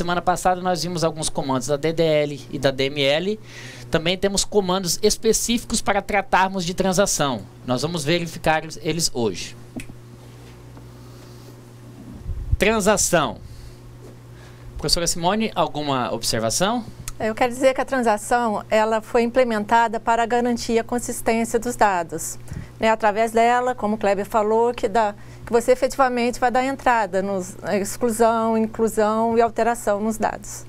semana passada nós vimos alguns comandos da DDL e da DML. Também temos comandos específicos para tratarmos de transação. Nós vamos verificar eles hoje. Transação. Professora Simone, alguma observação? Eu quero dizer que a transação ela foi implementada para garantir a consistência dos dados. Através dela, como o Kleber falou, que você efetivamente vai dar entrada nos exclusão, inclusão e alteração nos dados.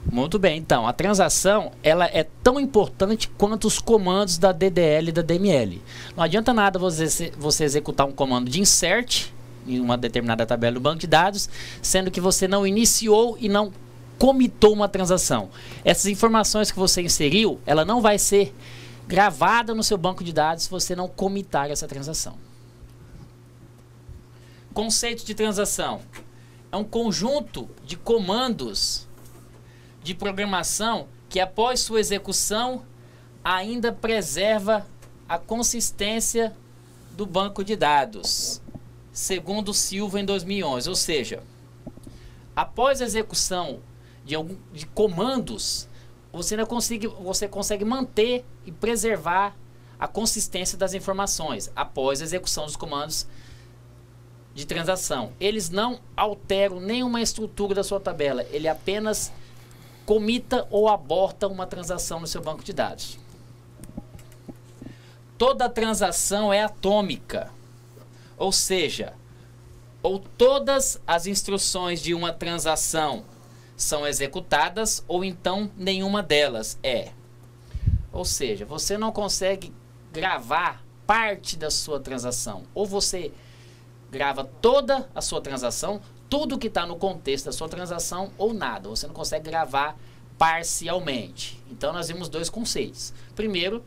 Muito bem, então, a transação ela é tão importante quanto os comandos da DDL e da DML. Não adianta nada você executar um comando de insert em uma determinada tabela do banco de dados, sendo que você não iniciou e não comitou uma transação. Essas informações que você inseriu, ela não vai ser gravada no seu banco de dados se você não comitar essa transação. Conceito de transação é um conjunto de comandos de programação que após sua execução ainda preserva a consistência do banco de dados, segundo Silva em 2011. Ou seja, após a execução de comandos, você consegue manter e preservar a consistência das informações após a execução dos comandos de transação. Eles não alteram nenhuma estrutura da sua tabela, ele apenas comita ou aborta uma transação no seu banco de dados. Toda transação é atômica, ou seja, ou todas as instruções de uma transação são executadas ou então nenhuma delas é. Ou seja, você não consegue gravar parte da sua transação, ou você grava toda a sua transação, tudo que está no contexto da sua transação ou nada. Você não consegue gravar parcialmente. Então nós vimos dois conceitos. Primeiro,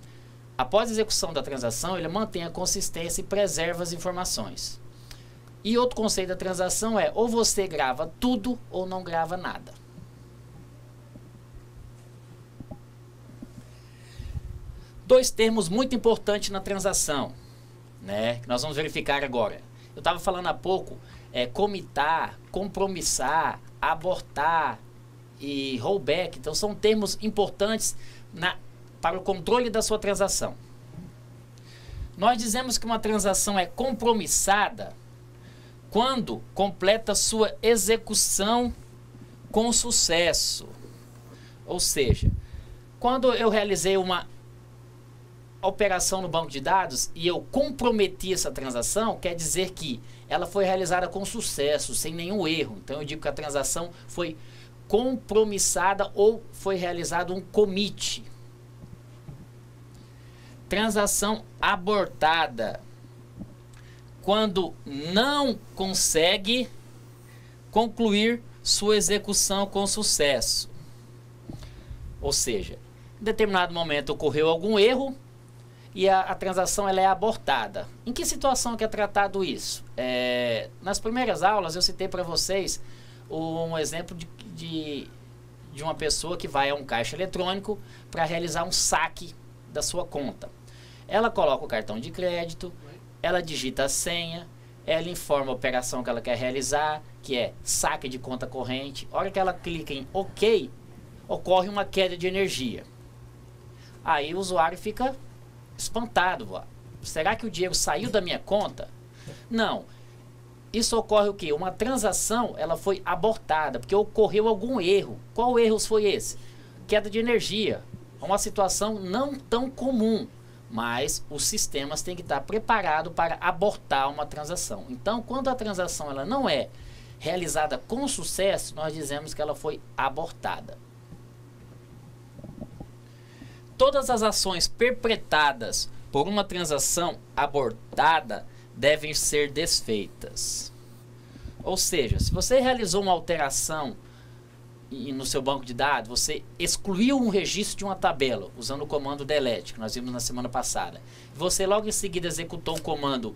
após a execução da transação, ele mantém a consistência e preserva as informações. E outro conceito da transação é ou você grava tudo ou não grava nada. Dois termos muito importantes na transação, né, que nós vamos verificar agora. Eu estava falando há pouco, comitar, compromissar, abortar e rollback. Então são termos importantes para o controle da sua transação. Nós dizemos que uma transação é compromissada quando completa sua execução com sucesso. Ou seja, quando eu realizei uma operação no banco de dados e eu comprometi essa transação, quer dizer que ela foi realizada com sucesso, sem nenhum erro. Então eu digo que a transação foi compromissada ou foi realizado um commit. Transação abortada quando não consegue concluir sua execução com sucesso. Ou seja, em determinado momento ocorreu algum erro e a transação ela é abortada. Em que situação que é tratado isso? Nas primeiras aulas eu citei para vocês um exemplo de uma pessoa que vai a um caixa eletrônico para realizar um saque da sua conta. Ela coloca o cartão de crédito, ela digita a senha, ela informa a operação que ela quer realizar, que é saque de conta corrente. A hora que ela clica em OK, ocorre uma queda de energia. Aí o usuário fica espantado. Será que o dinheiro saiu da minha conta? Não. Isso ocorre o quê? Uma transação ela foi abortada, porque ocorreu algum erro. Qual erro foi esse? Queda de energia. É uma situação não tão comum, mas os sistemas têm que estar preparados para abortar uma transação. Então, quando a transação ela não é realizada com sucesso, nós dizemos que ela foi abortada. Todas as ações perpetradas por uma transação abortada devem ser desfeitas. Ou seja, se você realizou uma alteração no seu banco de dados, você excluiu um registro de uma tabela usando o comando delete, que nós vimos na semana passada. Você logo em seguida executou um comando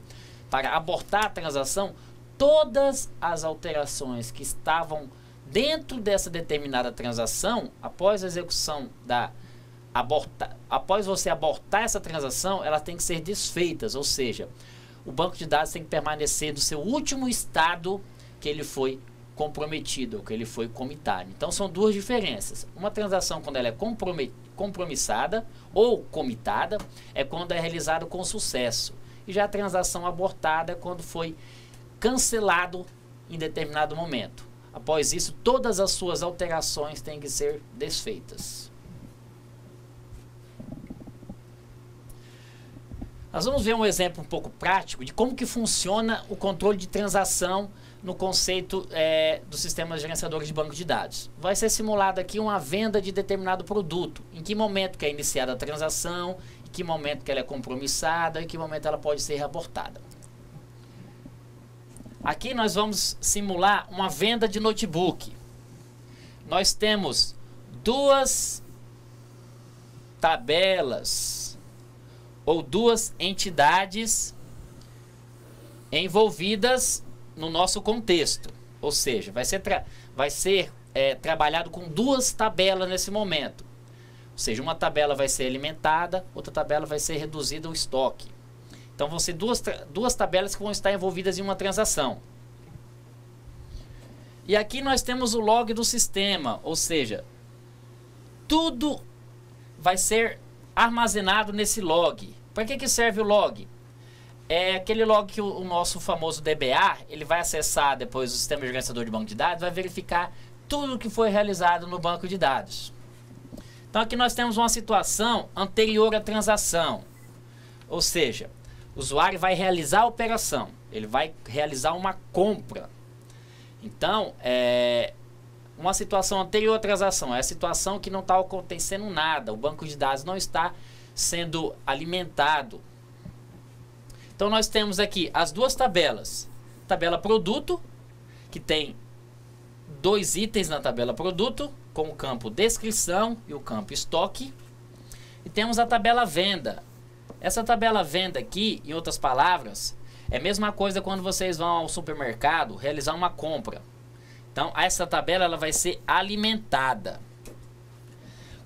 para abortar a transação, todas as alterações que estavam dentro dessa determinada transação, após a execução após você abortar essa transação, elas têm que ser desfeitas, ou seja, o banco de dados tem que permanecer no seu último estado que ele foi comprometido, ou que ele foi comitado. Então são duas diferenças. Uma transação, quando ela é compromissada ou comitada, é quando é realizado com sucesso. E já a transação abortada é quando foi cancelado em determinado momento. Após isso, todas as suas alterações têm que ser desfeitas. Nós vamos ver um exemplo um pouco prático de como que funciona o controle de transação no conceito dos sistemas gerenciadores de banco de dados. Vai ser simulado aqui uma venda de determinado produto. Em que momento que é iniciada a transação, em que momento que ela é compromissada, em que momento ela pode ser reabortada. Aqui nós vamos simular uma venda de notebook. Nós temos duas tabelas ou duas entidades envolvidas no nosso contexto. Ou seja, vai ser trabalhado com duas tabelas nesse momento. Ou seja, uma tabela vai ser alimentada, outra tabela vai ser reduzida o estoque. Então vão ser duas tabelas que vão estar envolvidas em uma transação. E aqui nós temos o log do sistema, ou seja, tudo vai ser armazenado nesse log. Para que serve o log? É aquele log que o nosso famoso DBA, ele vai acessar depois o sistema gerenciador de banco de dados, vai verificar tudo o que foi realizado no banco de dados. Então aqui nós temos uma situação anterior à transação, ou seja, o usuário vai realizar a operação, ele vai realizar uma compra. Então, uma situação anterior à transação é a situação que não está acontecendo nada, o banco de dados não está sendo alimentado. Então nós temos aqui as duas tabelas. Tabela produto, que tem dois itens na tabela produto, com o campo descrição e o campo estoque. E temos a tabela venda. Essa tabela venda aqui, em outras palavras, é a mesma coisa quando vocês vão ao supermercado realizar uma compra. Então essa tabela ela vai ser alimentada.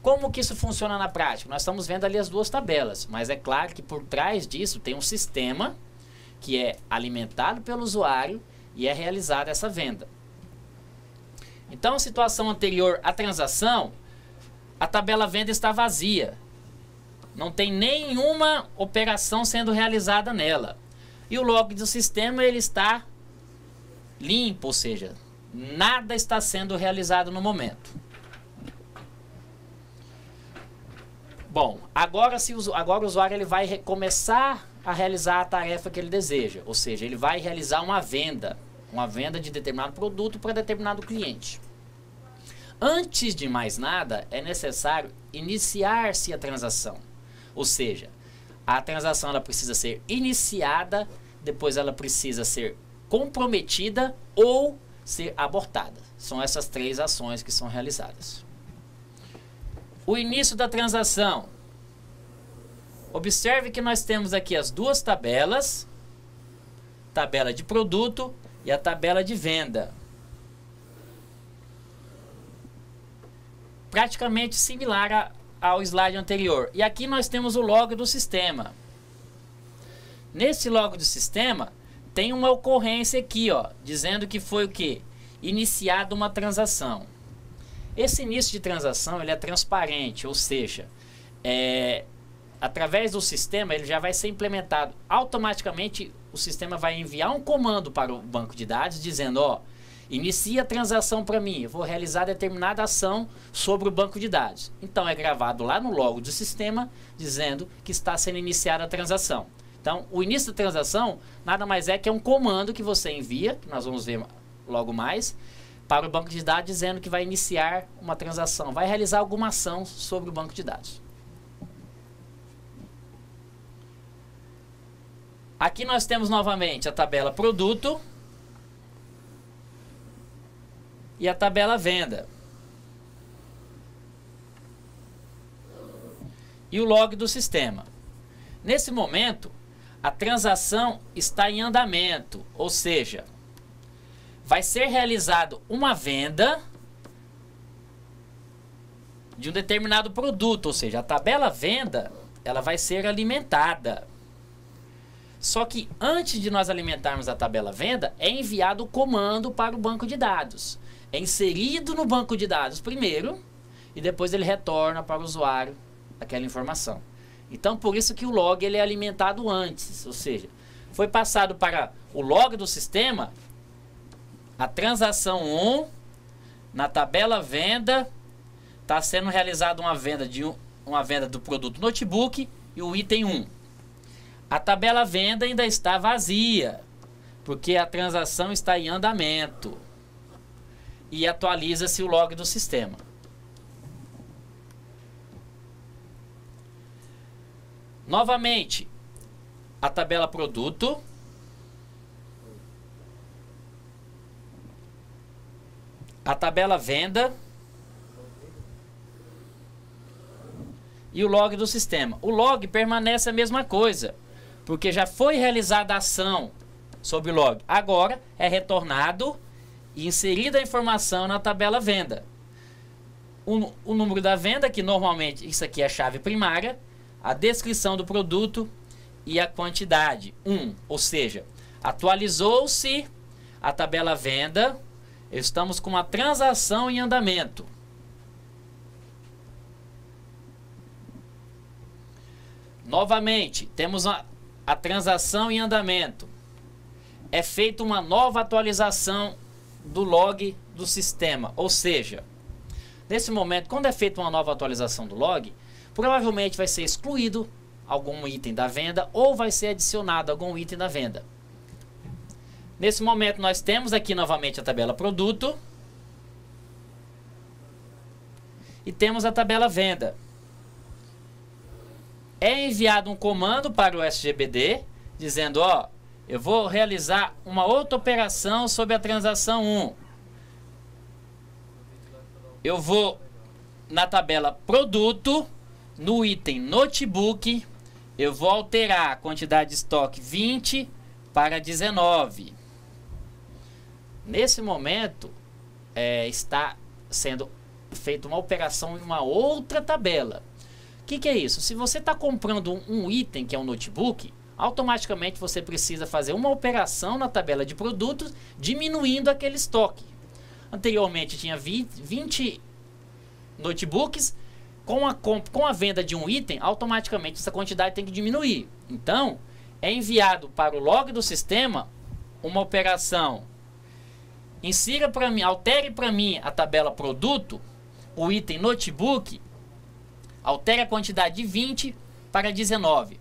Como que isso funciona na prática? Nós estamos vendo ali as duas tabelas, mas é claro que por trás disso tem um sistema que é alimentado pelo usuário e é realizada essa venda. Então, a situação anterior à transação, a tabela venda está vazia. Não tem nenhuma operação sendo realizada nela. E o log do sistema ele está limpo, ou seja, nada está sendo realizado no momento. Bom, agora o usuário ele vai começar a realizar a tarefa que ele deseja, ou seja, ele vai realizar uma venda de determinado produto para determinado cliente. Antes de mais nada, é necessário iniciar-se a transação, ou seja, a transação ela precisa ser iniciada, depois ela precisa ser comprometida ou ser abortada. São essas três ações que são realizadas. O início da transação. Observe que nós temos aqui as duas tabelas, tabela de produto e a tabela de venda. Praticamente similar ao slide anterior. E aqui nós temos o log do sistema. Nesse log do sistema tem uma ocorrência aqui, ó, dizendo que foi o quê? Iniciada uma transação. Esse início de transação ele é transparente, ou seja, através do sistema ele já vai ser implementado. Automaticamente o sistema vai enviar um comando para o banco de dados dizendo, ó, inicia a transação para mim, eu vou realizar determinada ação sobre o banco de dados. Então é gravado lá no log do sistema dizendo que está sendo iniciada a transação. Então o início da transação nada mais é que é um comando que você envia, que nós vamos ver logo mais, para o banco de dados dizendo que vai iniciar uma transação, vai realizar alguma ação sobre o banco de dados. Aqui nós temos novamente a tabela produto e a tabela venda. E o log do sistema. Nesse momento, a transação está em andamento, ou seja, vai ser realizado uma venda de um determinado produto, ou seja, a tabela venda ela vai ser alimentada. Só que antes de nós alimentarmos a tabela venda, é enviado o comando para o banco de dados. É inserido no banco de dados primeiro e depois ele retorna para o usuário aquela informação. Então, por isso que o log ele é alimentado antes, ou seja, foi passado para o log do sistema a transação 1, na tabela venda, está sendo realizada uma venda do produto notebook e o item 1. A tabela venda ainda está vazia, porque a transação está em andamento. E atualiza-se o log do sistema. Novamente, a tabela produto. A tabela venda. E o log do sistema. O log permanece a mesma coisa, porque já foi realizada a ação sobre o log. Agora é retornado e inserida a informação na tabela venda. O número da venda, que normalmente isso aqui é a chave primária, a descrição do produto e a quantidade 1, ou seja, atualizou-se a tabela venda, estamos com uma transação em andamento. Novamente, temos a transação em andamento. É feita uma nova atualização do log do sistema, ou seja, nesse momento, quando é feita uma nova atualização do log, provavelmente vai ser excluído algum item da venda ou vai ser adicionado algum item da venda. Nesse momento nós temos aqui novamente a tabela produto e temos a tabela venda. É enviado um comando para o SGBD dizendo, ó, eu vou realizar uma outra operação sobre a transação 1. Eu vou na tabela produto, no item notebook, eu vou alterar a quantidade de estoque 20 para 19. Nesse momento, está sendo feita uma operação em uma outra tabela. O que é isso? Se você está comprando um item que é um notebook, automaticamente você precisa fazer uma operação na tabela de produtos, diminuindo aquele estoque. Anteriormente tinha 20 notebooks. Com a venda de um item, automaticamente essa quantidade tem que diminuir. Então, é enviado para o log do sistema uma operação. Insira para mim, altere para mim a tabela produto, o item notebook, altere a quantidade de 20 para 19.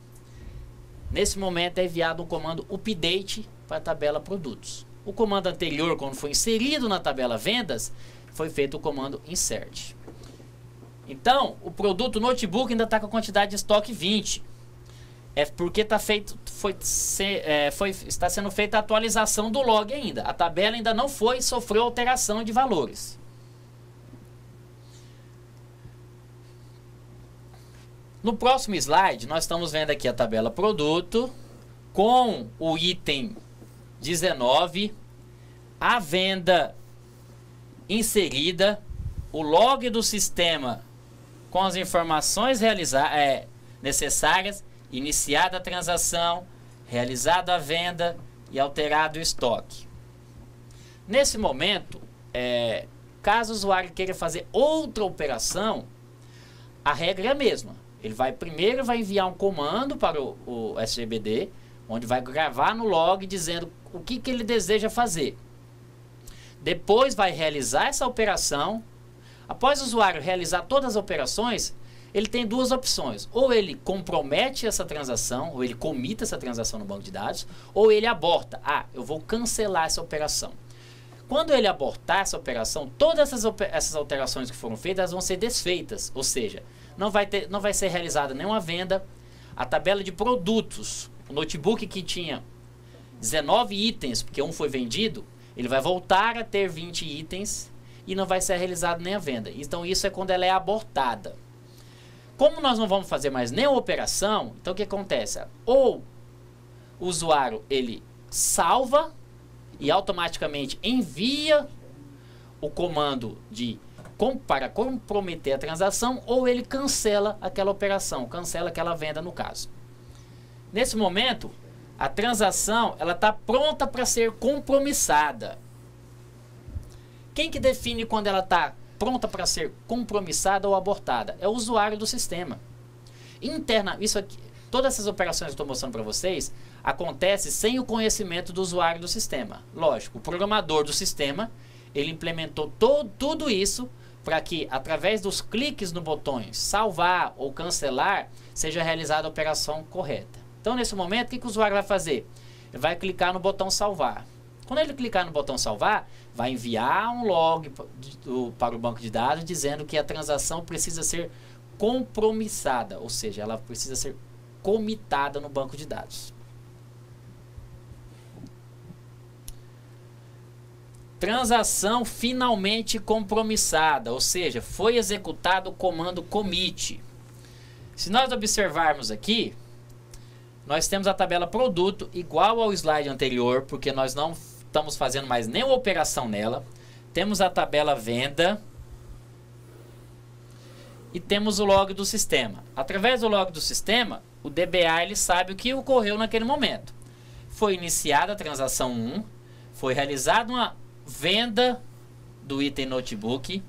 Nesse momento é enviado um comando update para a tabela produtos. O comando anterior, quando foi inserido na tabela vendas, foi feito o comando insert. Então, o produto notebook ainda está com a quantidade de estoque 20. É porque está sendo feita a atualização do log ainda. A tabela ainda não sofreu alteração de valores. No próximo slide, nós estamos vendo aqui a tabela produto com o item 19, a venda inserida, o log do sistema com as informações necessárias, iniciada a transação, realizada a venda e alterado o estoque. Nesse momento, caso o usuário queira fazer outra operação, a regra é a mesma. Ele primeiro vai enviar um comando para o SGBD, onde vai gravar no log dizendo o que ele deseja fazer. Depois vai realizar essa operação. Após o usuário realizar todas as operações, ele tem duas opções. Ou ele compromete essa transação, ou ele comita essa transação no banco de dados, ou ele aborta. Eu vou cancelar essa operação. Quando ele abortar essa operação, todas essas alterações que foram feitas vão ser desfeitas. Ou seja, não vai ser realizada nenhuma venda. A tabela de produtos, o notebook que tinha 19 itens, porque um foi vendido, ele vai voltar a ter 20 itens e não vai ser realizado nem a venda. Então isso é quando ela é abortada. Como nós não vamos fazer mais nenhuma operação, então o que acontece? Ou o usuário ele salva e automaticamente envia o comando para comprometer a transação, ou ele cancela aquela operação, cancela aquela venda no caso. Nesse momento, A transação, ela está pronta para ser compromissada. Quem que define quando ela está pronta para ser compromissada ou abortada? É o usuário do sistema. Isso aqui, todas essas operações que eu estou mostrando para vocês, acontece sem o conhecimento do usuário do sistema. Lógico, o programador do sistema, ele implementou tudo isso para que, através dos cliques no botão salvar ou cancelar, seja realizada a operação correta. Então, nesse momento, o que o usuário vai fazer? Ele vai clicar no botão salvar. Quando ele clicar no botão salvar, vai enviar um log para o banco de dados dizendo que a transação precisa ser compromissada, ou seja, ela precisa ser comitada no banco de dados. Transação finalmente compromissada, ou seja, foi executado o comando commit. Se nós observarmos aqui, nós temos a tabela produto igual ao slide anterior, porque nós não estamos fazendo mais nenhuma operação nela. Temos a tabela venda e temos o log do sistema. Através do log do sistema, o DBA ele sabe o que ocorreu naquele momento. Foi iniciada a transação 1, foi realizada uma venda do item notebook,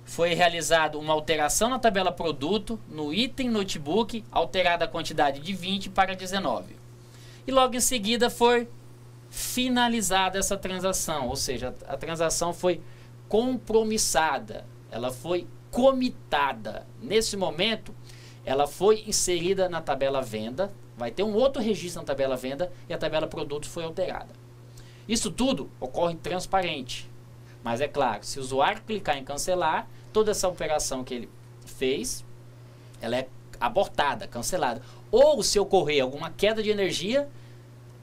foi realizada uma alteração na tabela produto, no item notebook, alterada a quantidade de 20 para 19. E logo em seguida foi finalizada essa transação, ou seja, a transação foi compromissada, ela foi comitada. Nesse momento, ela foi inserida na tabela venda, vai ter um outro registro na tabela venda e a tabela produto foi alterada. Isso tudo ocorre transparente, mas é claro, se o usuário clicar em cancelar, toda essa operação que ele fez, ela é abortada, cancelada. Ou se ocorrer alguma queda de energia,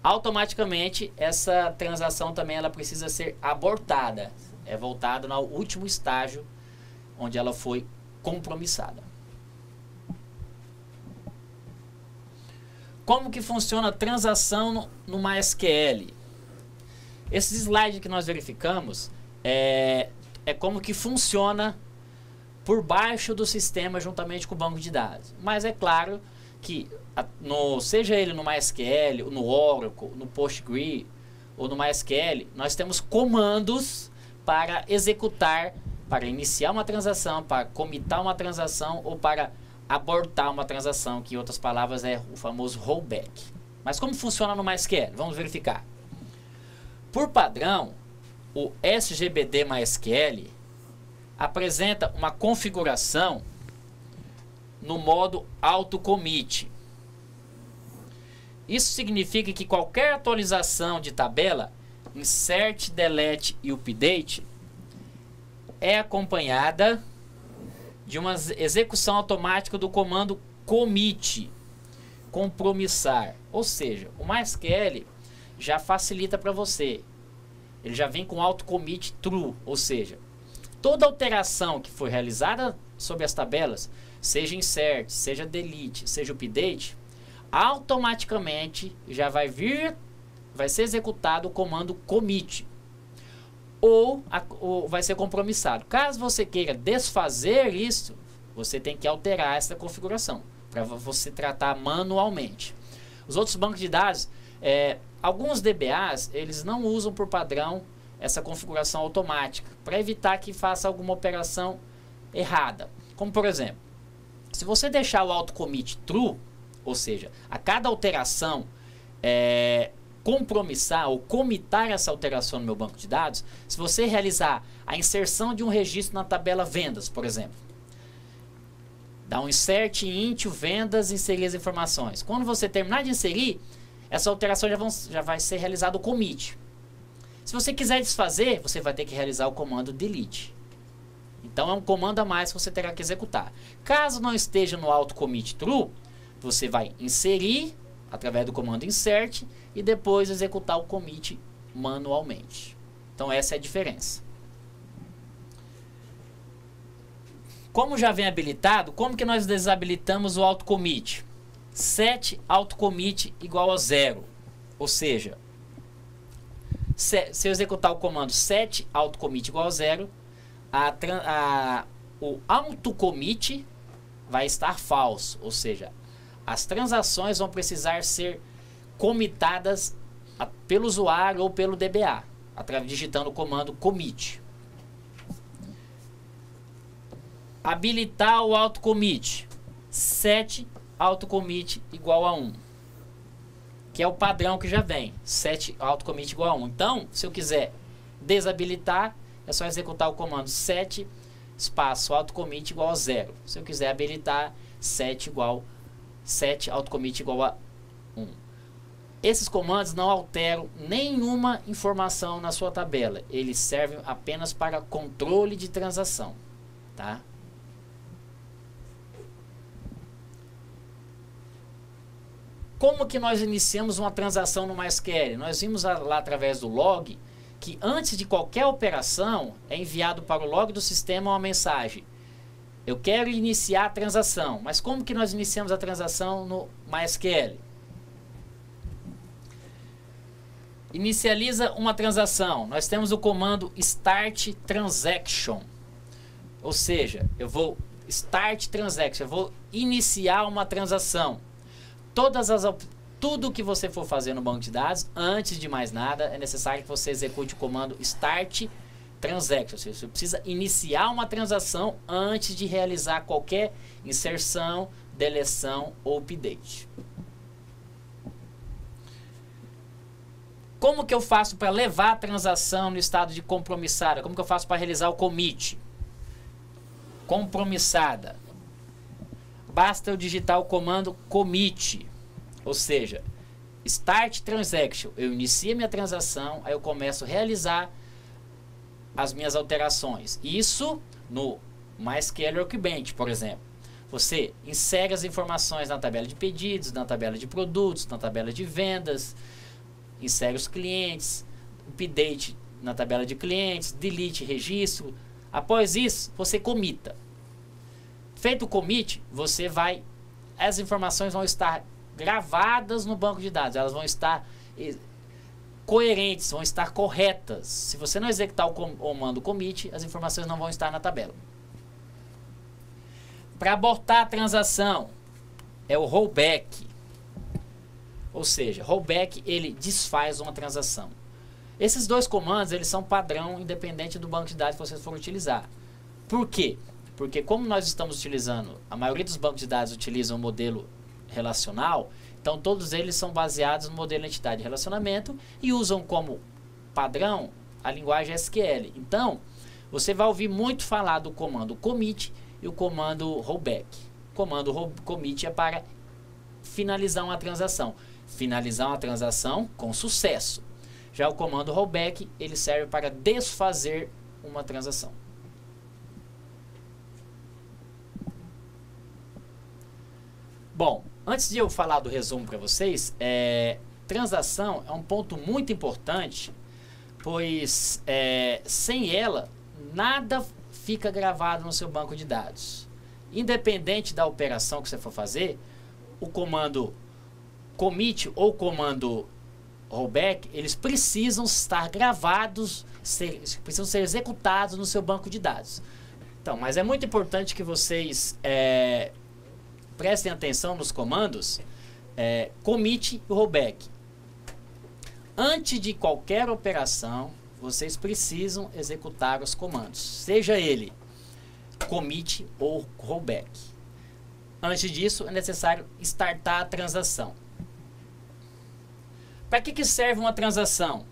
automaticamente essa transação também ela precisa ser abortada. É voltada no último estágio onde ela foi compromissada. Como que funciona a transação no MySQL? Esses slides que nós verificamos é como que funciona por baixo do sistema juntamente com o banco de dados. Mas é claro que, seja ele no MySQL, no Oracle, no Postgre ou no MySQL, nós temos comandos para executar, para iniciar uma transação, para comitar uma transação ou para abortar uma transação, que em outras palavras é o famoso rollback. Mas como funciona no MySQL? Vamos verificar. Por padrão, o SGBD MySQL apresenta uma configuração no modo auto-commit. Isso significa que qualquer atualização de tabela, insert, delete e update, é acompanhada de uma execução automática do comando commit, compromissar. Ou seja, o MySQL já facilita para você. Ele já vem com auto-commit true, ou seja, toda alteração que foi realizada sobre as tabelas, seja insert, seja delete, seja update, automaticamente já vai ser executado o comando commit ou vai ser compromissado. Caso você queira desfazer isso, você tem que alterar essa configuração para você tratar manualmente. Os outros bancos de dados, alguns DBAs, eles não usam por padrão essa configuração automática, para evitar que faça alguma operação errada. Como por exemplo, se você deixar o auto-commit true, ou seja, a cada alteração compromissar ou comitar essa alteração no meu banco de dados, se você realizar a inserção de um registro na tabela vendas, por exemplo, dá um insert int vendas, inserir as informações. Quando você terminar de inserir, essa alteração já vai ser realizado o commit. Se você quiser desfazer, você vai ter que realizar o comando delete. Então é um comando a mais que você terá que executar. Caso não esteja no auto-commit true, você vai inserir através do comando insert e depois executar o commit manualmente. Então essa é a diferença. Como já vem habilitado, como que nós desabilitamos o auto-commit? Set auto-commit igual a 0. Ou seja, se eu executar o comando set auto-commit igual a 0, o auto-commit vai estar falso. Ou seja, as transações vão precisar ser comitadas pelo usuário ou pelo DBA, digitando o comando commit. Habilitar o autocommit. Set autocommit igual a 1. Que é o padrão que já vem. Set autocommit igual a 1. Então, se eu quiser desabilitar, é só executar o comando set espaço autocommit igual a 0. Se eu quiser habilitar, set autocommit igual a 1. Esses comandos não alteram nenhuma informação na sua tabela. Eles servem apenas para controle de transação, tá? Como que nós iniciamos uma transação no MySQL? Nós vimos lá através do log que antes de qualquer operação é enviado para o log do sistema uma mensagem. Eu quero iniciar a transação. Mas como que nós iniciamos a transação no MySQL? Inicializa uma transação. Nós temos o comando start transaction. Ou seja, eu vou start transaction, eu vou iniciar uma transação. Tudo que você for fazer no banco de dados, antes de mais nada, é necessário que você execute o comando start transaction. Ou seja, você precisa iniciar uma transação antes de realizar qualquer inserção, deleção ou update. Como que eu faço para levar a transação no estado de compromissada? Como que eu faço para realizar o commit? Compromissada. Basta eu digitar o comando commit, ou seja, start transaction. Eu inicio a minha transação, aí eu começo a realizar as minhas alterações. Isso no MySQL Workbench, por exemplo. Você insere as informações na tabela de pedidos, na tabela de produtos, na tabela de vendas, insere os clientes, update na tabela de clientes, delete registro. Após isso, você comita. Feito o commit, as informações vão estar gravadas no banco de dados, elas vão estar coerentes, vão estar corretas. Se você não executar o comando commit, as informações não vão estar na tabela. Para abortar a transação, é o rollback. Ou seja, rollback, ele desfaz uma transação. Esses dois comandos, eles são padrão, independente do banco de dados que vocês for utilizar. Por quê? Porque como nós estamos utilizando, a maioria dos bancos de dados utilizam o modelo relacional, então todos eles são baseados no modelo entidade de relacionamento e usam como padrão a linguagem SQL. Então, você vai ouvir muito falar do comando commit e o comando rollback. O comando commit é para finalizar uma transação. Finalizar uma transação com sucesso. Já o comando rollback, ele serve para desfazer uma transação. Bom, antes de eu falar do resumo para vocês, transação é um ponto muito importante, pois sem ela, nada fica gravado no seu banco de dados. Independente da operação que você for fazer, o comando commit ou comando rollback, eles precisam estar gravados, precisam ser executados no seu banco de dados. Então, mas é muito importante que vocês prestem atenção nos comandos commit e rollback. Antes de qualquer operação, vocês precisam executar os comandos, seja ele commit ou rollback. Antes disso, é necessário startar a transação. Para que serve uma transação?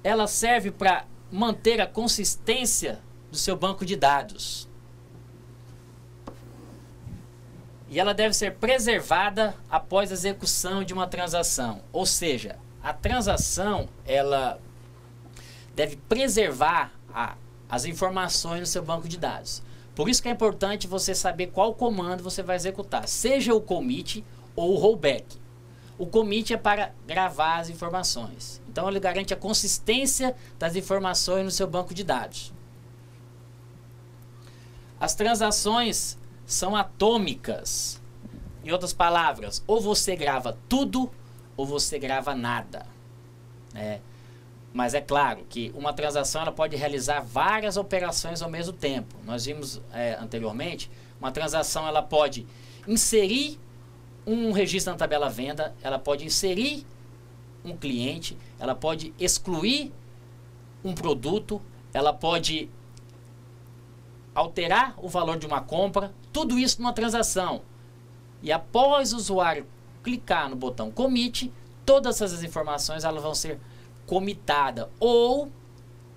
Ela serve para manter a consistência do seu banco de dados. E ela deve ser preservada após a execução de uma transação. Ou seja, a transação, ela deve preservar as informações no seu banco de dados. Por isso que é importante você saber qual comando você vai executar, seja o commit ou o rollback. O commit é para gravar as informações. Então ele garante a consistência das informações no seu banco de dados. As transações são atômicas. Em outras palavras, ou você grava tudo ou você grava nada. Mas é claro que uma transação ela pode realizar várias operações ao mesmo tempo. Nós vimos anteriormente, uma transação ela pode inserir um registro na tabela venda, ela pode inserir um cliente, ela pode excluir um produto, ela pode alterar o valor de uma compra, tudo isso numa transação. E após o usuário clicar no botão commit, todas essas informações elas vão ser comitadas ou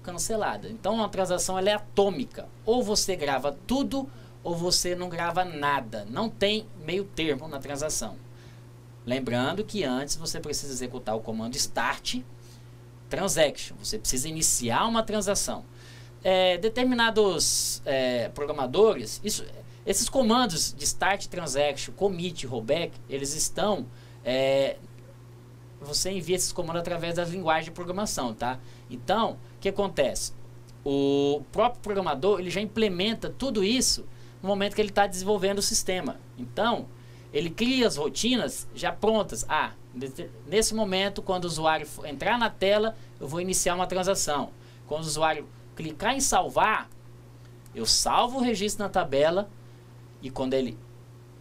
canceladas. Então uma transação ela é atômica. Ou você grava tudo ou você não grava nada. Não tem meio termo na transação. Lembrando que antes você precisa executar o comando start transaction. Você precisa iniciar uma transação. Determinados programadores, esses comandos de start transaction, commit, rollback, eles estão... você envia esses comandos através das linguagens de programação, tá? Então, o que acontece? O próprio programador, ele já implementa tudo isso no momento que ele está desenvolvendo o sistema. Então, ele cria as rotinas já prontas. Nesse momento, quando o usuário entrar na tela, eu vou iniciar uma transação. Quando o usuário clicar em salvar, eu salvo o registro na tabela e quando ele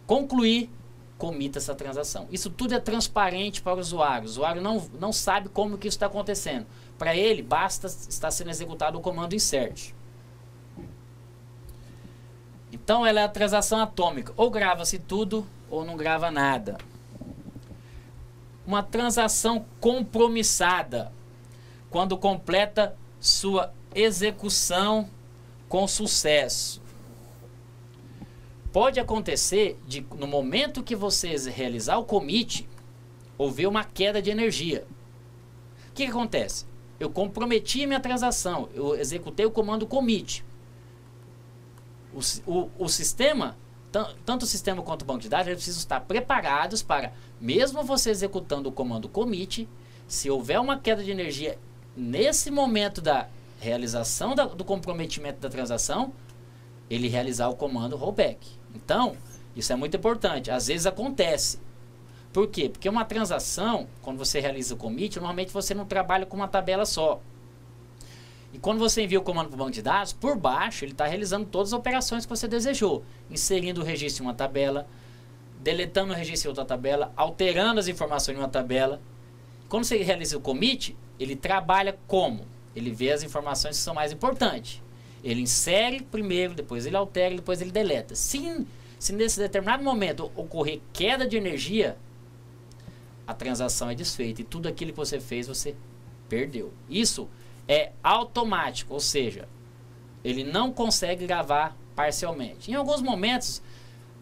concluir, comita essa transação. Isso tudo é transparente para o usuário. O usuário não sabe como que isso está acontecendo. Para ele, basta estar sendo executado o comando insert. Então, ela é a transação atômica. Ou grava-se tudo, ou não grava nada. Uma transação compromissada. Quando completa sua execução com sucesso. Pode acontecer de, no momento que você realizar o commit, houver uma queda de energia. O que acontece? Eu comprometi a minha transação, eu executei o comando commit. O sistema, tanto o sistema quanto o banco de dados, eles precisam estar preparados para, mesmo você executando o comando commit, se houver uma queda de energia nesse momento da realização do comprometimento da transação, ele realizar o comando rollback. Então, isso é muito importante. Às vezes acontece. Por quê? Porque uma transação, quando você realiza o commit, normalmente você não trabalha com uma tabela só. E quando você envia o comando para o banco de dados, por baixo, ele está realizando todas as operações que você desejou. Inserindo o registro em uma tabela, deletando o registro em outra tabela, alterando as informações em uma tabela. Quando você realiza o commit, ele trabalha como? Ele vê as informações que são mais importantes. Ele insere primeiro, depois ele altera, depois ele deleta. Se nesse determinado momento ocorrer queda de energia, a transação é desfeita. E tudo aquilo que você fez, você perdeu. Isso é automático, ou seja, ele não consegue gravar parcialmente. Em alguns momentos,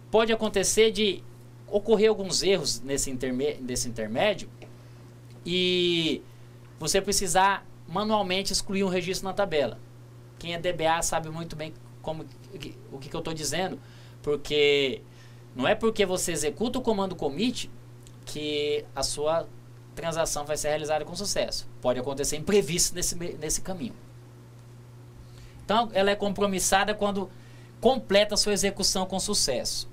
pode acontecer de ocorrer alguns erros nesse intermédio e você precisar manualmente excluir um registro na tabela. Quem é DBA sabe muito bem o que eu estou dizendo, porque não é porque você executa o comando commit que a sua transação vai ser realizada com sucesso. Pode acontecer imprevisto nesse caminho. Então, ela é compromissada quando completa a sua execução com sucesso.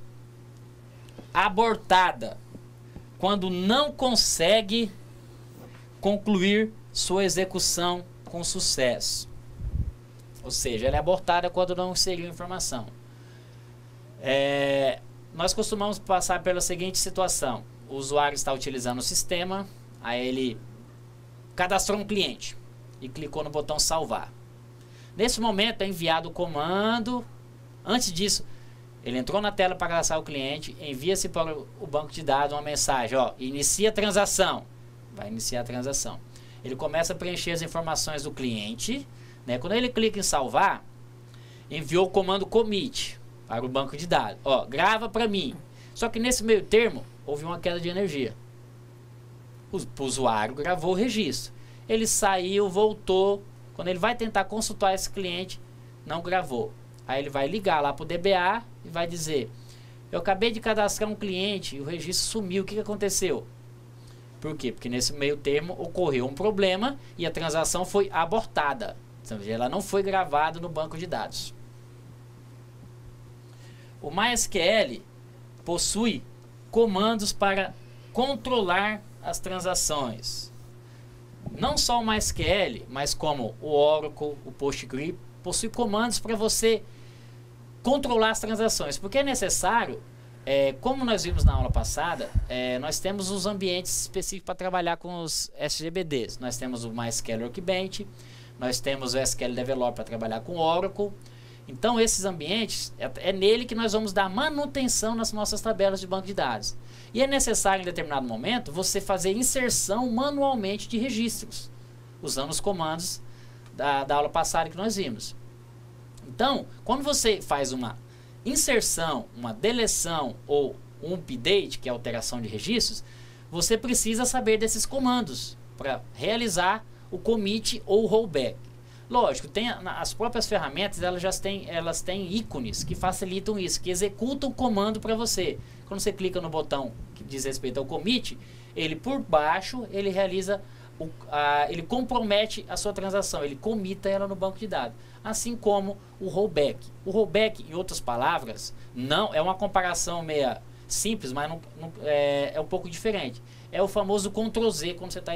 Abortada quando não consegue concluir sua execução com sucesso. Ou seja, ela é abortada quando não inseriu informação. Nós costumamos passar pela seguinte situação. O usuário está utilizando o sistema, aí ele cadastrou um cliente e clicou no botão salvar. Nesse momento é enviado o comando. Antes disso, ele entrou na tela para cadastrar o cliente, envia-se para o banco de dados uma mensagem, inicia a transação. Vai iniciar a transação. Ele começa a preencher as informações do cliente. Quando ele clica em salvar, enviou o comando commit para o banco de dados. Grava para mim. Só que nesse meio termo, houve uma queda de energia. O usuário gravou o registro. Ele saiu, voltou. Quando ele vai tentar consultar esse cliente, não gravou. Aí ele vai ligar lá para o DBA e vai dizer: eu acabei de cadastrar um cliente e o registro sumiu. O que aconteceu? Por quê? Porque nesse meio termo ocorreu um problema e a transação foi abortada. Ou seja, ela não foi gravada no banco de dados. O MySQL possui comandos para controlar as transações. Não só o MySQL, mas como o Oracle, o PostgreSQL, possui comandos para você controlar as transações. Porque é necessário Como nós vimos na aula passada, nós temos os ambientes específicos para trabalhar com os SGBDs. Nós temos o MySQL Workbench, nós temos o SQL Developer para trabalhar com Oracle. Então, esses ambientes, é nele que nós vamos dar manutenção nas nossas tabelas de banco de dados. E é necessário, em determinado momento, você fazer inserção manualmente de registros, usando os comandos da aula passada que nós vimos. Então, quando você faz uma inserção, uma deleção ou um update, que é alteração de registros, você precisa saber desses comandos para realizar o commit ou o rollback. Lógico, as próprias ferramentas elas têm ícones que facilitam isso, que executam o comando para você. Quando você clica no botão que diz respeito ao commit, ele por baixo ele realiza ele compromete a sua transação, ele comita ela no banco de dados, assim como o rollback. O rollback, em outras palavras, não é uma comparação meia simples, mas é um pouco diferente. É o famoso Ctrl Z quando você está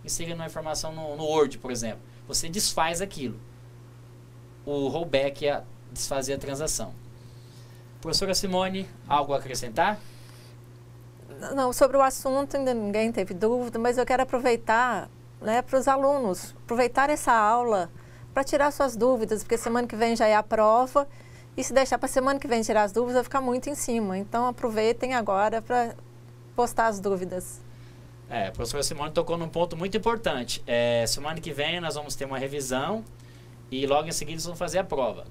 inserindo uma informação no Word, por exemplo. Você desfaz aquilo. O rollback é desfazer a transação. Professora Simone, algo a acrescentar? Não, sobre o assunto ainda ninguém teve dúvida, mas eu quero aproveitar, né, para os alunos, aproveitar essa aula para tirar suas dúvidas, porque semana que vem já é a prova, e se deixar para semana que vem tirar as dúvidas, vai ficar muito em cima. Então, aproveitem agora para postar as dúvidas. A professora Simone tocou num ponto muito importante. Semana que vem nós vamos ter uma revisão e logo em seguida nós vamos fazer a prova.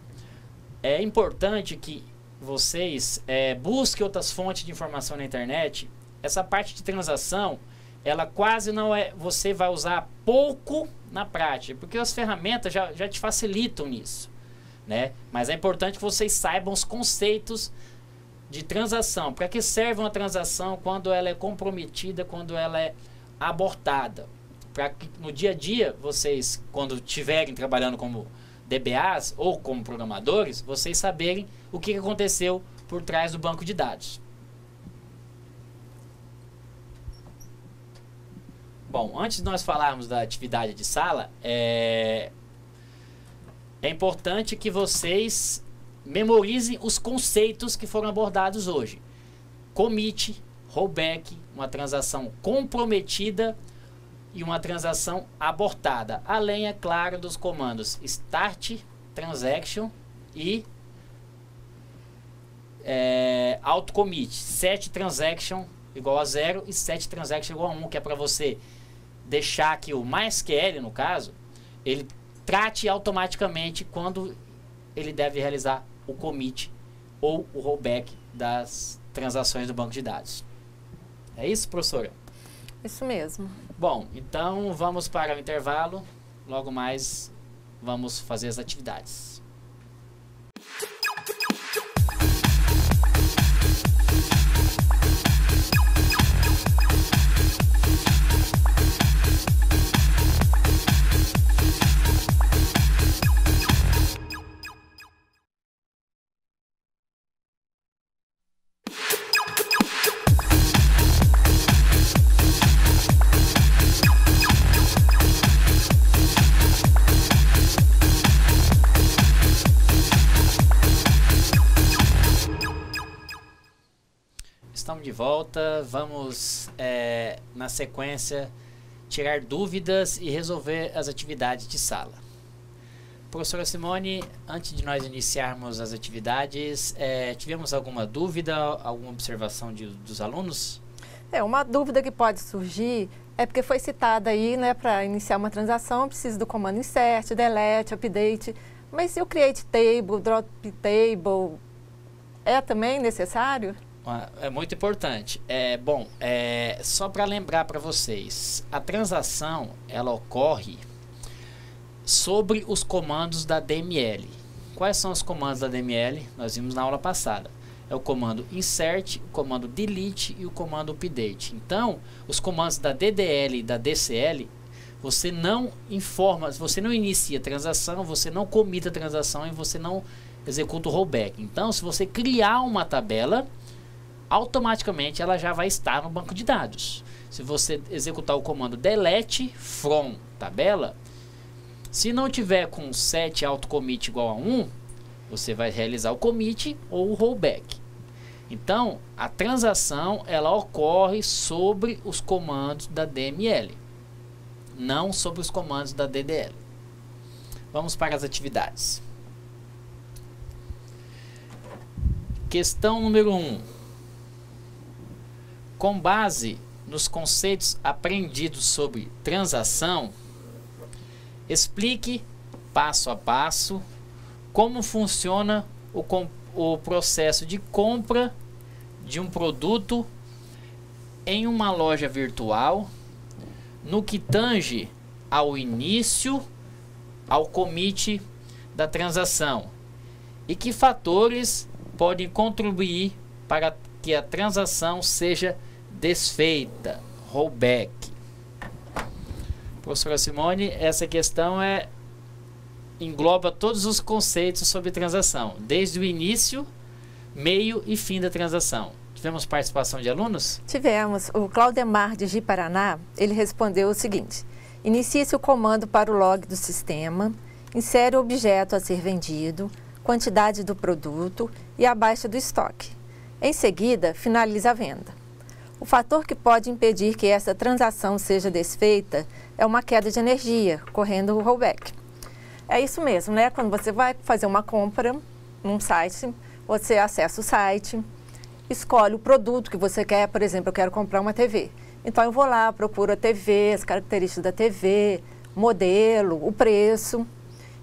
É importante que vocês busquem outras fontes de informação na internet. Essa parte de transação, ela quase não você vai usar pouco na prática, porque as ferramentas já te facilitam nisso, né? Mas é importante que vocês saibam os conceitos de transação. Para que serve uma transação quando ela é comprometida, quando ela é abortada? Para que no dia a dia, vocês, quando estiverem trabalhando como DBAs ou como programadores, vocês saberem o que aconteceu por trás do banco de dados. Bom, antes de nós falarmos da atividade de sala, é importante que vocês memorizem os conceitos que foram abordados hoje. Commit, rollback, uma transação comprometida e uma transação abortada. Além, é claro, dos comandos start transaction e auto commit. Set transaction igual a 0 e set transaction igual a 1, que é para você deixar que o MySQL, no caso, ele trate automaticamente quando ele deve realizar o commit ou o rollback das transações do banco de dados. É isso, professora? Isso mesmo. Bom, então vamos para o intervalo. Logo mais vamos fazer as atividades. Estamos de volta, vamos na sequência tirar dúvidas e resolver as atividades de sala. Professora Simone, antes de nós iniciarmos as atividades, tivemos alguma dúvida, alguma observação dos alunos? Uma dúvida que pode surgir é porque foi citada aí, né, para iniciar uma transação, precisa do comando insert, delete, update, mas se o create table, drop table, é também necessário? É muito importante. Só para lembrar para vocês, a transação ela ocorre sobre os comandos da DML. Quais são os comandos da DML? Nós vimos na aula passada. É o comando insert, o comando delete e o comando update. Então, os comandos da DDL e da DCL, você não informa, você não inicia a transação, você não comita a transação e você não executa o rollback. Então, se você criar uma tabela, automaticamente ela já vai estar no banco de dados. Se você executar o comando delete from tabela, se não tiver com set auto commit igual a 1, você vai realizar o commit ou o rollback. Então, a transação ela ocorre sobre os comandos da DML, não sobre os comandos da DDL. Vamos para as atividades. Questão número 1. Com base nos conceitos aprendidos sobre transação, explique passo a passo como funciona o processo de compra de um produto em uma loja virtual no que tange ao início, ao commit da transação, e que fatores podem contribuir para que a transação seja desfeita, rollback. Professora Simone, essa questão engloba todos os conceitos sobre transação, desde o início, meio e fim da transação. Tivemos participação de alunos? Tivemos. O Claudemar de Ji-Paraná, ele respondeu o seguinte: inicie-se o comando para o log do sistema, insere o objeto a ser vendido, quantidade do produto e a baixa do estoque. Em seguida, finaliza a venda. O fator que pode impedir que essa transação seja desfeita é uma queda de energia, correndo o rollback. É isso mesmo, né? Quando você vai fazer uma compra num site, você acessa o site, escolhe o produto que você quer. Por exemplo, eu quero comprar uma TV. Então, eu vou lá, procuro a TV, as características da TV, modelo, o preço.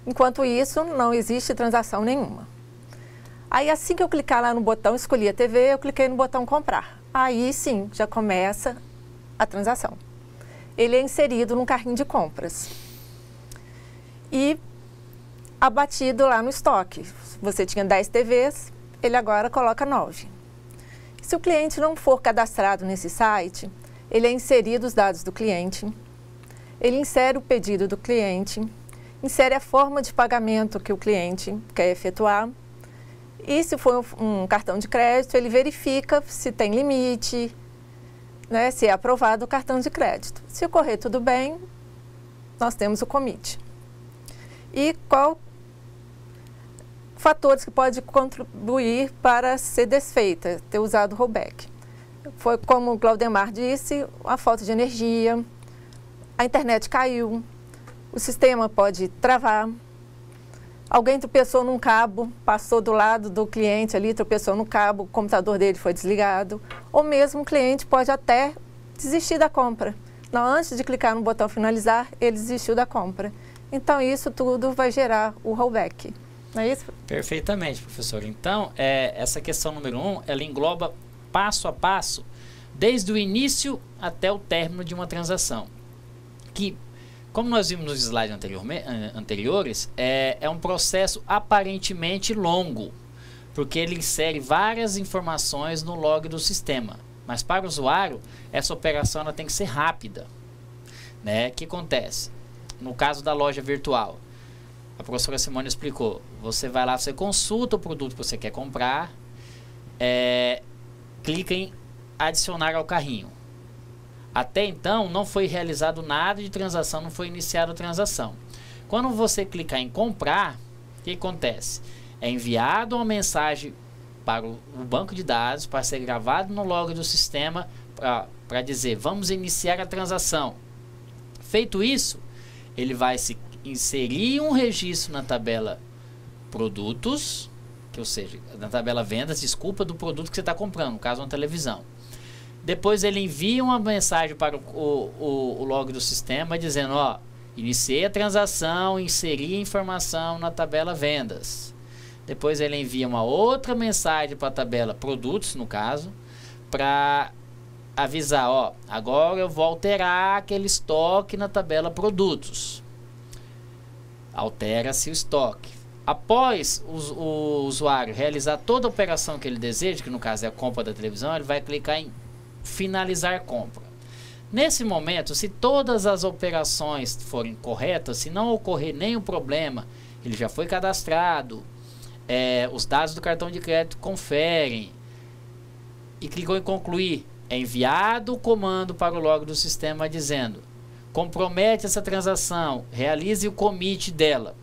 Enquanto isso, não existe transação nenhuma. Aí, assim que eu clicar lá no botão escolher a TV, eu cliquei no botão comprar. Aí, sim, já começa a transação. Ele é inserido num carrinho de compras e abatido lá no estoque. Se você tinha 10 TVs, ele agora coloca 9. Se o cliente não for cadastrado nesse site, ele é inserido os dados do cliente, ele insere o pedido do cliente, insere a forma de pagamento que o cliente quer efetuar, e se for um cartão de crédito, ele verifica se tem limite, né, se é aprovado o cartão de crédito. Se ocorrer tudo bem, nós temos o commit. E qual fatores que pode contribuir para ser desfeita, ter usado o rollback? Foi como o Claudemar disse, a falta de energia, a internet caiu, o sistema pode travar, alguém tropeçou num cabo, passou do lado do cliente ali, tropeçou no cabo, o computador dele foi desligado, ou mesmo o cliente pode até desistir da compra. Não, antes de clicar no botão finalizar, ele desistiu da compra. Então, isso tudo vai gerar o rollback. Não é isso? Perfeitamente, professor. Então, essa questão número 1, ela engloba passo a passo, desde o início até o término de uma transação. Que, como nós vimos nos slides anteriores, é um processo aparentemente longo, porque ele insere várias informações no log do sistema. Mas para o usuário, essa operação ela tem que ser rápida, né? O que acontece? No caso da loja virtual, a professora Simone explicou, você vai lá, você consulta o produto que você quer comprar, clica em adicionar ao carrinho. Até então, não foi realizado nada de transação, não foi iniciada a transação. Quando você clicar em comprar, o que acontece? É enviado uma mensagem para o banco de dados, para ser gravado no log do sistema, para dizer, vamos iniciar a transação. Feito isso, ele vai se inserir um registro na tabela produtos, ou seja, na tabela vendas, desculpa, do produto que você está comprando, no caso uma televisão. Depois ele envia uma mensagem para o log do sistema dizendo, ó, iniciei a transação, inseri a informação na tabela vendas. Depois ele envia uma outra mensagem para a tabela produtos, no caso, para avisar, ó, agora eu vou alterar aquele estoque na tabela produtos. Altera-se o estoque. Após o usuário realizar toda a operação que ele deseja, que no caso é a compra da televisão, ele vai clicar em finalizar compra. Nesse momento, se todas as operações forem corretas, se não ocorrer nenhum problema, ele já foi cadastrado, os dados do cartão de crédito conferem e clicou em concluir, é enviado o comando para o log do sistema dizendo, compromete essa transação, realize o commit dela.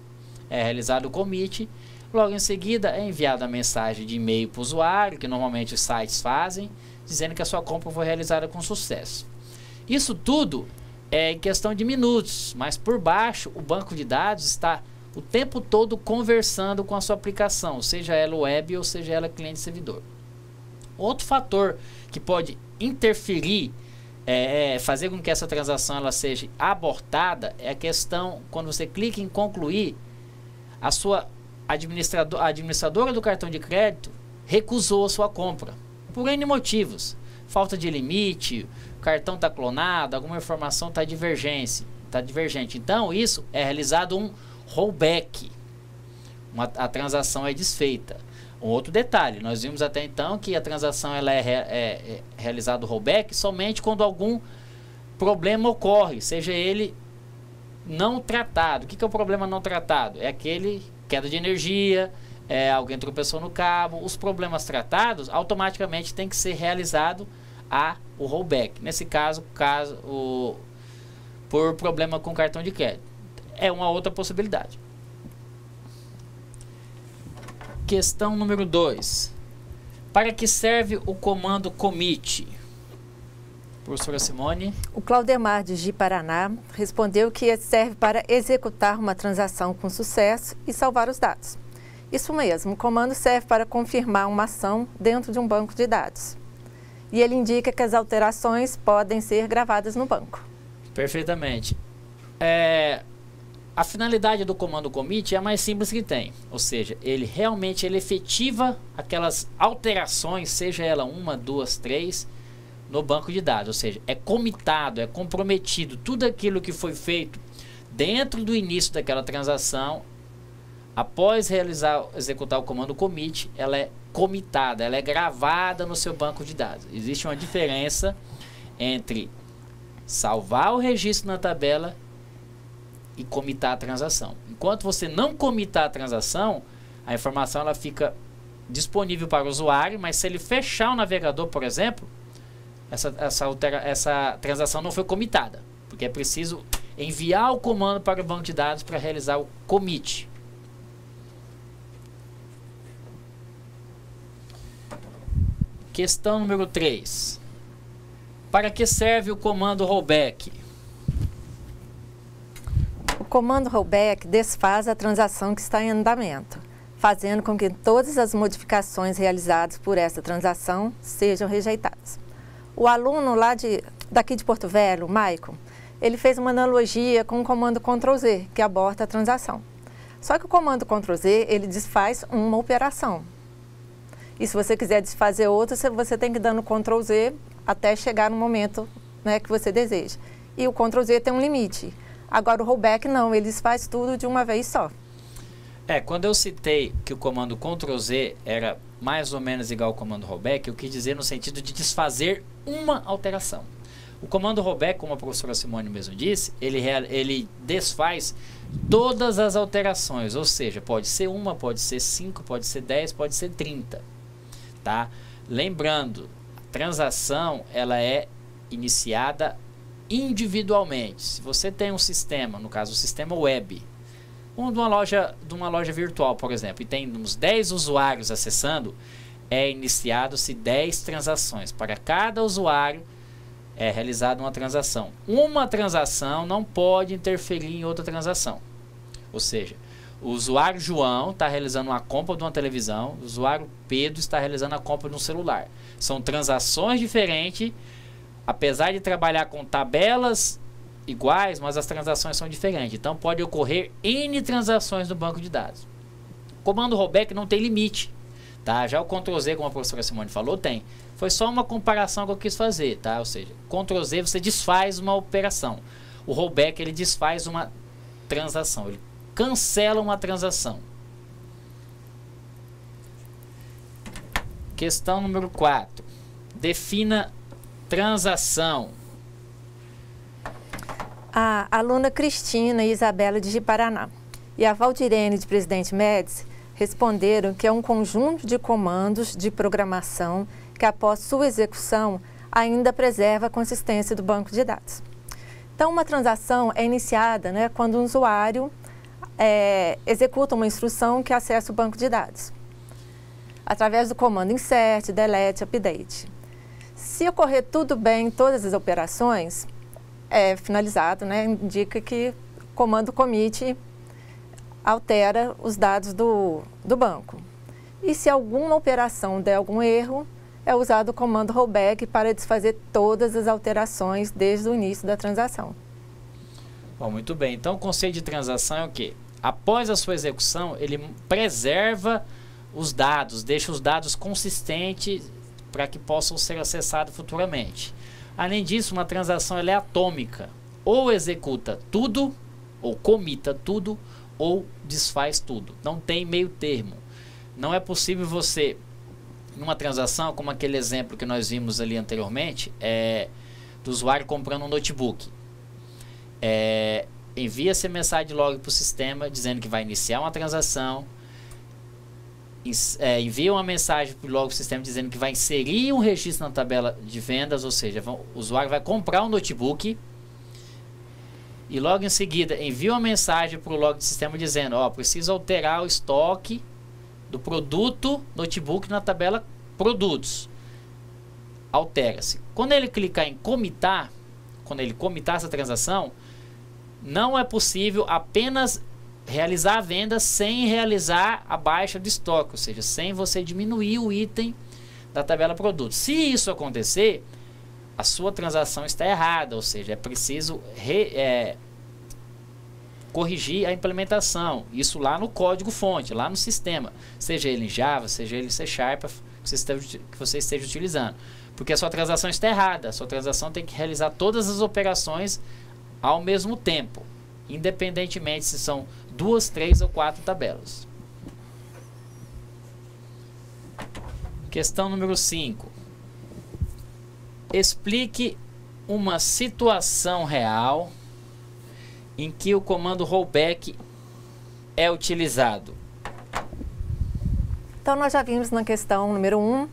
É realizado o commit, Logo em seguida é enviada a mensagem de e-mail para o usuário, que normalmente os sites fazem, dizendo que a sua compra foi realizada com sucesso. Isso tudo é em questão de minutos, mas por baixo o banco de dados está o tempo todo conversando com a sua aplicação, seja ela web ou seja ela cliente-servidor. Outro fator que pode interferir, fazer com que essa transação ela seja abortada, é a questão, quando você clica em concluir, a sua administradora do cartão de crédito recusou a sua compra, por N motivos. Falta de limite, o cartão está clonado, alguma informação está divergente. Então, isso é realizado um rollback. A transação é desfeita. Um outro detalhe, nós vimos até então que a transação ela é realizada o rollback somente quando algum problema ocorre, seja ele não tratado. O que é o problema não tratado? É aquele queda de energia, alguém tropeçou no cabo. Os problemas tratados automaticamente tem que ser realizado o rollback. Nesse caso, por problema com cartão de crédito. É uma outra possibilidade. Questão número 2. Para que serve o comando commit? Professora Simone. O Claudemar de Ji-Paraná respondeu que serve para executar uma transação com sucesso e salvar os dados. Isso mesmo, o comando serve para confirmar uma ação dentro de um banco de dados. E ele indica que as alterações podem ser gravadas no banco. Perfeitamente. A finalidade do comando commit é a mais simples que tem. Ou seja, ele realmente efetiva aquelas alterações, seja ela 1, 2, 3, no banco de dados. Ou seja, é comitado, é comprometido. Tudo aquilo que foi feito dentro do início daquela transação, após executar o comando commit, ela é comitada, ela é gravada no seu banco de dados. Existe uma diferença entre salvar o registro na tabela e comitar a transação. Enquanto você não comitar a transação, a informação ela fica disponível para o usuário, mas se ele fechar o navegador, por exemplo, essa transação não foi comitada, porque é preciso enviar o comando para o banco de dados para realizar o commit. Questão número 3. Para que serve o comando rollback? O comando rollback desfaz a transação que está em andamento, fazendo com que todas as modificações realizadas por essa transação sejam rejeitadas. O aluno daqui de Porto Velho, o Maicon, ele fez uma analogia com o comando Ctrl+Z, que aborta a transação. Só que o comando Ctrl+Z, ele desfaz uma operação. E se você quiser desfazer outra, você tem que ir dando Ctrl+Z até chegar no momento, né, que você deseja. E o Ctrl+Z tem um limite. Agora o rollback não, ele desfaz tudo de uma vez só. Quando eu citei que o comando Ctrl+Z era mais ou menos igual ao comando rollback, eu quis dizer no sentido de desfazer uma alteração. O comando rollback, como a professora Simone mesmo disse, ele desfaz todas as alterações, ou seja, pode ser 1, pode ser 5, pode ser 10, pode ser 30. Tá? Lembrando, a transação ela é iniciada individualmente. Se você tem um sistema, no caso o sistema web, de uma loja virtual, por exemplo, e tem uns 10 usuários acessando, é iniciado-se 10 transações. Para cada usuário é realizada uma transação. Uma transação não pode interferir em outra transação. Ou seja, o usuário João está realizando uma compra de uma televisão, o usuário Pedro está realizando a compra de um celular. São transações diferentes, apesar de trabalhar com tabelas iguais, mas as transações são diferentes. Então pode ocorrer N transações no banco de dados. O comando rollback não tem limite. Tá? Já o Ctrl+Z, como a professora Simone falou, tem. Foi só uma comparação que eu quis fazer. Tá? Ou seja, Ctrl+Z você desfaz uma operação. O rollback ele desfaz uma transação. Ele cancela uma transação. Questão número 4. Defina transação. A aluna Cristina e Isabela de Ji-Paraná e a Valdirene de Presidente Médici responderam que é um conjunto de comandos de programação que após sua execução ainda preserva a consistência do banco de dados. Então uma transação é iniciada, né, quando um usuário executa uma instrução que acessa o banco de dados, através do comando insert, delete, update. Se ocorrer tudo bem em todas as operações, é finalizado, né? Indica que o comando commit altera os dados do banco. E se alguma operação der algum erro, é usado o comando rollback para desfazer todas as alterações desde o início da transação. Bom, muito bem. Então, o conceito de transação é o quê? Após a sua execução, ele preserva os dados, deixa os dados consistentes para que possam ser acessados futuramente. Além disso, uma transação ela é atômica. Ou executa tudo, ou comita tudo, ou desfaz tudo. Não tem meio termo. Não é possível você, numa transação, como aquele exemplo que nós vimos ali anteriormente, do usuário comprando um notebook. Envia-se a mensagem de log para o sistema dizendo que vai iniciar uma transação. Envia uma mensagem para o sistema dizendo que vai inserir um registro na tabela de vendas, ou seja, o usuário vai comprar um notebook e logo em seguida envia uma mensagem para o log do sistema dizendo, preciso alterar o estoque do produto notebook na tabela produtos. Altera-se. Quando ele clicar em comitar, quando ele comitar essa transação, não é possível apenas realizar a venda sem realizar a baixa do estoque, ou seja, sem você diminuir o item da tabela produto. Se isso acontecer, a sua transação está errada, ou seja, é preciso corrigir a implementação, isso lá no código fonte, lá no sistema, seja ele em Java, seja ele em C# que você esteja utilizando, porque a sua transação está errada. A sua transação tem que realizar todas as operações ao mesmo tempo, independentemente se são 2, 3 ou 4 tabelas. Questão número 5. Explique uma situação real em que o comando rollback é utilizado. Então, nós já vimos na questão número 1,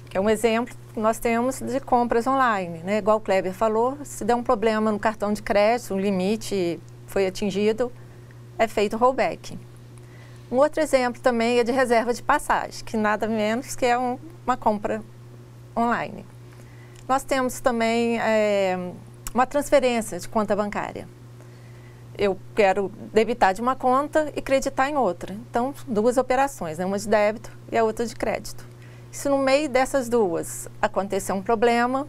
que é um exemplo que nós temos de compras online, né? Igual o Kleber falou, se der um problema no cartão de crédito, um limite foi atingido, é feito rollback. Um outro exemplo também é de reserva de passagem, que nada menos que é uma compra online. Nós temos também uma transferência de conta bancária. Eu quero debitar de uma conta e creditar em outra. Então, duas operações, né? Uma de débito e a outra de crédito. Se no meio dessas duas acontecer um problema,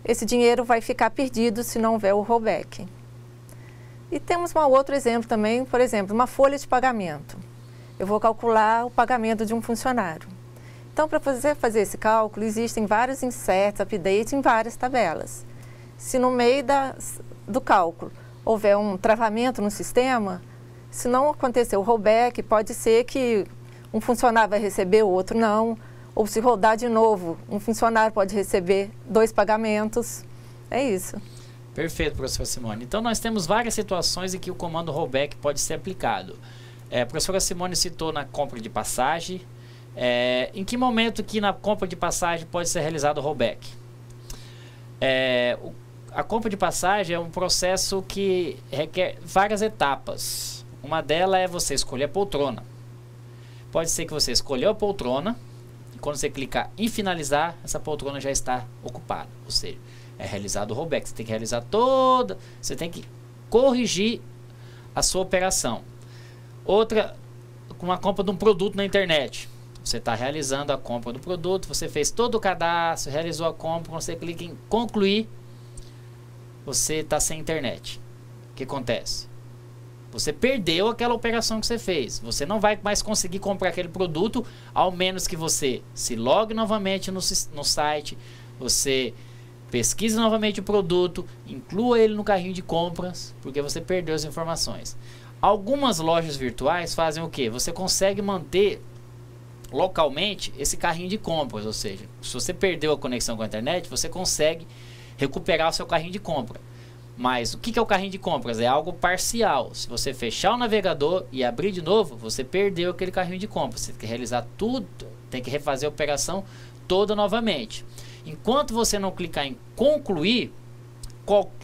esse dinheiro vai ficar perdido se não houver o rollback. E temos um outro exemplo também, por exemplo, uma folha de pagamento. Eu vou calcular o pagamento de um funcionário. Então, para fazer esse cálculo, existem vários inserts, updates em várias tabelas. Se no meio do cálculo houver um travamento no sistema, se não acontecer o rollback, pode ser que um funcionário vai receber, o outro não. Ou se rodar de novo, um funcionário pode receber 2 pagamentos. É isso. Perfeito, professora Simone. Então, nós temos várias situações em que o comando rollback pode ser aplicado. A professora Simone citou na compra de passagem. Em que momento que na compra de passagem pode ser realizado o rollback? A compra de passagem é um processo que requer várias etapas. Uma delas é você escolher a poltrona. Pode ser que você escolheu a poltrona e quando você clicar em finalizar, essa poltrona já está ocupada. Ou seja, é realizado o rollback. Você tem que realizar você tem que corrigir a sua operação. Outra, com a compra de um produto na internet. Você está realizando a compra do produto, você fez todo o cadastro, realizou a compra, quando você clica em concluir, você está sem internet. O que acontece? Você perdeu aquela operação que você fez. Você não vai mais conseguir comprar aquele produto, ao menos que você se logue novamente no site, você pesquise novamente o produto, inclua ele no carrinho de compras, porque você perdeu as informações. Algumas lojas virtuais fazem o quê? Você consegue manter localmente esse carrinho de compras, ou seja, se você perdeu a conexão com a internet, você consegue recuperar o seu carrinho de compra. Mas o que é o carrinho de compras? É algo parcial. Se você fechar o navegador e abrir de novo, você perdeu aquele carrinho de compras. Você tem que realizar tudo, tem que refazer a operação toda novamente. Enquanto você não clicar em concluir,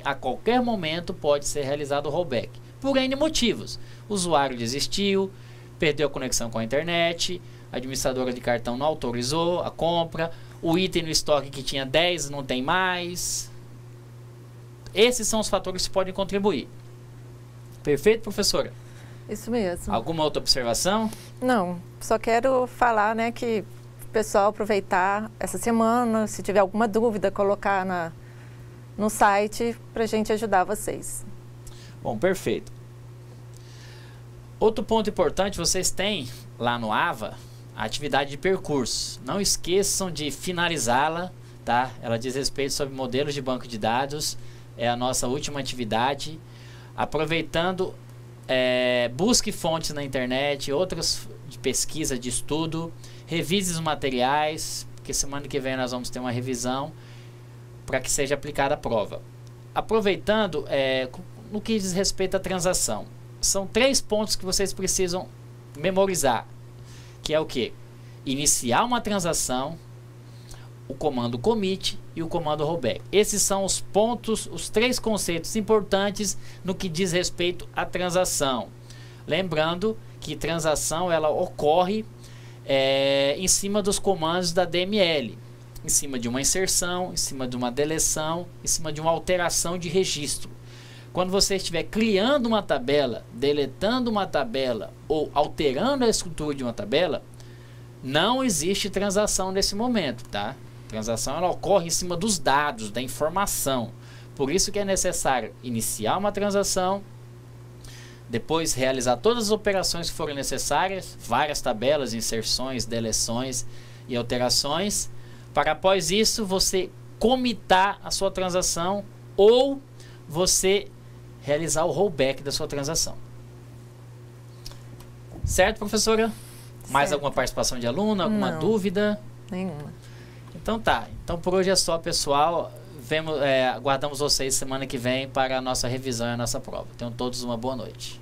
a qualquer momento pode ser realizado o rollback. por N motivos. O usuário desistiu, perdeu a conexão com a internet, a administradora de cartão não autorizou a compra, o item no estoque que tinha 10 não tem mais. Esses são os fatores que podem contribuir. Perfeito, professora? Isso mesmo. Alguma outra observação? Não, só quero falar, né, que o pessoal aproveitar essa semana, se tiver alguma dúvida, colocar no site para a gente ajudar vocês. Bom, perfeito. Outro ponto importante, vocês têm lá no AVA a atividade de percurso. Não esqueçam de finalizá-la, tá? Ela diz respeito sobre modelos de banco de dados, é a nossa última atividade. Aproveitando, busque fontes na internet, outras de pesquisa, de estudo, revise os materiais, porque semana que vem nós vamos ter uma revisão para que seja aplicada a prova. Aproveitando, no que diz respeito à transação, são 3 pontos que vocês precisam memorizar, que é o que? Iniciar uma transação, o comando commit e o comando rollback. Esses são os pontos, os 3 conceitos importantes no que diz respeito à transação. Lembrando que transação ela ocorre em cima dos comandos da DML, em cima de uma inserção, em cima de uma deleção, em cima de uma alteração de registro. Quando você estiver criando uma tabela, deletando uma tabela ou alterando a estrutura de uma tabela, não existe transação nesse momento, tá? Transação ela ocorre em cima dos dados, da informação. Por isso que é necessário iniciar uma transação, depois realizar todas as operações que forem necessárias, várias tabelas, inserções, deleções e alterações, para após isso você comitar a sua transação ou você realizar o rollback da sua transação. Certo, professora? Mais Certo. alguma participação de aluno? Alguma Não. dúvida? Nenhuma. Então tá. Então por hoje é só, pessoal. Aguardamos vocês semana que vem para a nossa revisão e a nossa prova. Tenham todos uma boa noite.